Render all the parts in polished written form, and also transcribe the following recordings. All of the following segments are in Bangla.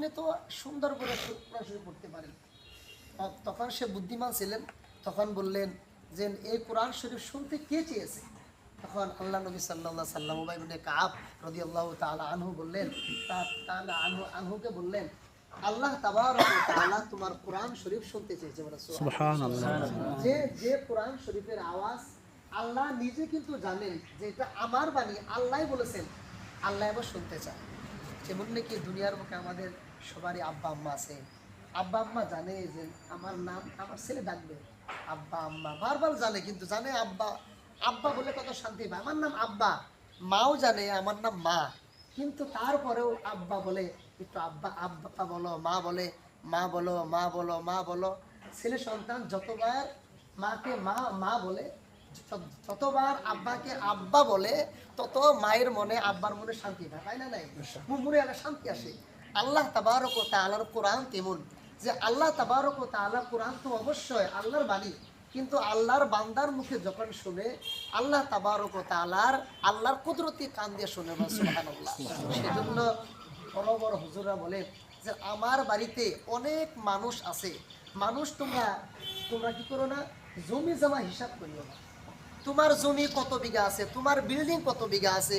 আপনি তো সুন্দর করে কোরআন শরীফ পড়তে পারেন। তখন সে বুদ্ধিমান ছিলেন, তখন বললেন যে এই কোরআন শরীফ শুনতে কে চেয়েছে? তখন আল্লাহ নবী সাল্লাল্লাহু আলাইহি সাল্লাম উবাই ইবনে কাব রাদিয়াল্লাহু তাআলা আনহু বললেন, তাআলা আনহুকে বললেন, আল্লাহ তাবারক ওয়া তাআলা তোমার কোরআন শরীফ শুনতে চেয়েছে। সুবহানাল্লাহ। যে যে কোরআন শরীফের আওয়াজ আল্লাহ নিজে কিন্তু জানেন যে এটা আমার বাণী, আল্লাহই বলেছেন, আল্লাহ এবার শুনতে চায়। যেমন নাকি দুনিয়ার বুকে আমাদের সবারই আব্বা আম্মা আছে। আব্বা আম্মা জানে যে আমার নাম আমার ছেলে ডাকবে আব্বা আম্মা, বারবার জানে, কিন্তু জানে আব্বা আব্বা বলে কত শান্তি পায়। আমার নাম আব্বা, মাও জানে আমার নাম মা, কিন্তু তারপরেও আব্বা বলে, একটু আব্বা আব্বা বলো, মা বলে মা বলো, মা বলো, মা বলো। ছেলে সন্তান যতবার মাকে মা মা বলে, যতবার আব্বাকে আব্বা বলে, তত মায়ের মনে আব্বার মনে শান্তি পায়, তাই না? নাই মনে একটা শান্তি আসে। আল্লাহ তাবারক ওয়া তাআলার কোরআন তেমন, যে আল্লাহ তাবারক ওয়া তাআলা কোরআন তো অবশ্যই আল্লাহর বাণী, কিন্তু আল্লাহর বান্দার মুখে যখন শুনে আল্লাহ তাবারক ওয়া তাআলার আল্লাহর কুদরতি কান দিয়ে শুনে, সুবহানাল্লাহ। সেজন্য বড় বড় হুজুররা বলে যে আমার বাড়িতে অনেক মানুষ আছে, মানুষ তোমরা কি করো না, জমি জমা হিসাব করিও না। তোমার জমি কত বিঘা আছে, তোমার বিল্ডিং কত বিঘা আছে,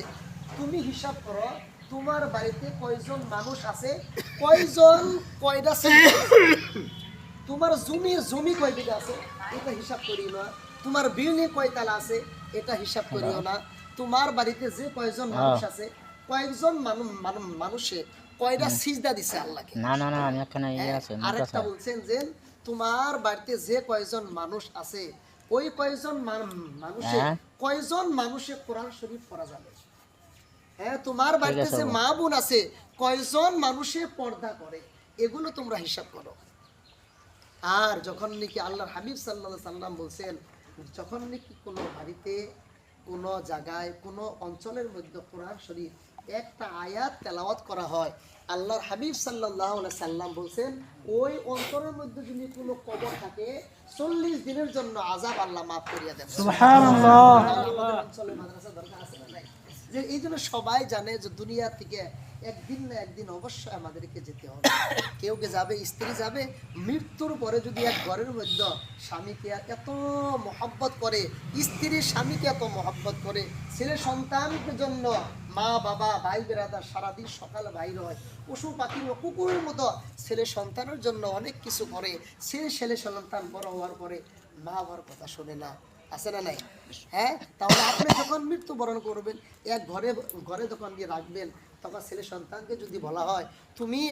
তুমি হিসাব করো তোমার বাড়িতে কয়জন মানুষ আছে, কয়জন কয়টা তোমার জমি কয় বিঘা আছে এটা হিসাব করিও না। তোমার বিল্ডিং কয়তলা আছে এটা হিসাব করিও না। তোমার বাড়িতে যে কয়জন মানুষ আছে, কয়েকজন মানুষে কয়টা সিজদা দিছে আল্লাহকে। না না না, আমি এখানে আছে। আরেকটা বলছেন যে তোমার বাড়িতে যে কয়জন মানুষ আছে, ওই কয়জন মানুষে কয়জন মানুষে কোরআন শরীফ পড়া যাবে। হ্যাঁ, তোমার বাড়িতে যে মা বোন আছে, কয়জন মানুষে পর্দা করে, এগুলো তোমরা হিসাব করো। আর যখন নাকি আল্লাহর হাবিব সাল্লাল্লাহু আলাইহি সাল্লাম বলছেন, যখন নাকি কোনো বাড়িতে, কোনো জায়গায়, কোনো অঞ্চলের মধ্যে কোরআন শরীফ একটা আয়াত তেলাওয়াত করা হয়, আল্লাহর হাবিব সাল্লাল্লাহু আলাইহি সাল্লাম বলছেন ওই অঞ্চলের মধ্যে যদি কোনো কবর থাকে 40 দিনের জন্য আযাব আল্লাহ মাফ করিয়া দেন। সুবহানাল্লাহ। আমাদের অঞ্চলে মাদ্রাসা দরকার আছে না নাই? যে এই জন্য সবাই জানে যে দুনিয়া থেকে একদিন না একদিন অবশ্যই আমাদেরকে যেতে হবে। কেউ কে যাবে, স্ত্রী যাবে, মৃত্যুর পরে যদি এক ঘরের মধ্যে স্বামীকে এত মহব্বত করে, স্ত্রী স্বামীকে এত মহব্বত করে, ছেলে সন্তানকে জন্য মা বাবা ভাই বেরাদার সারাদিন সকাল বাইর হয়, পশু পাখির কুকুরের মতো ছেলে সন্তানের জন্য অনেক কিছু করে, সে ছেলে সন্তান বড় হওয়ার পরে মা বাবার কথা শোনে না, আছে না নাই? হ্যাঁ, তাহলে আপনি যখন মৃত্যুবরণ করবেন, এক ঘরে যখন গিয়ে রাখবেন, তখন ছেলে সন্তানকে যদি বলা হয় তুমি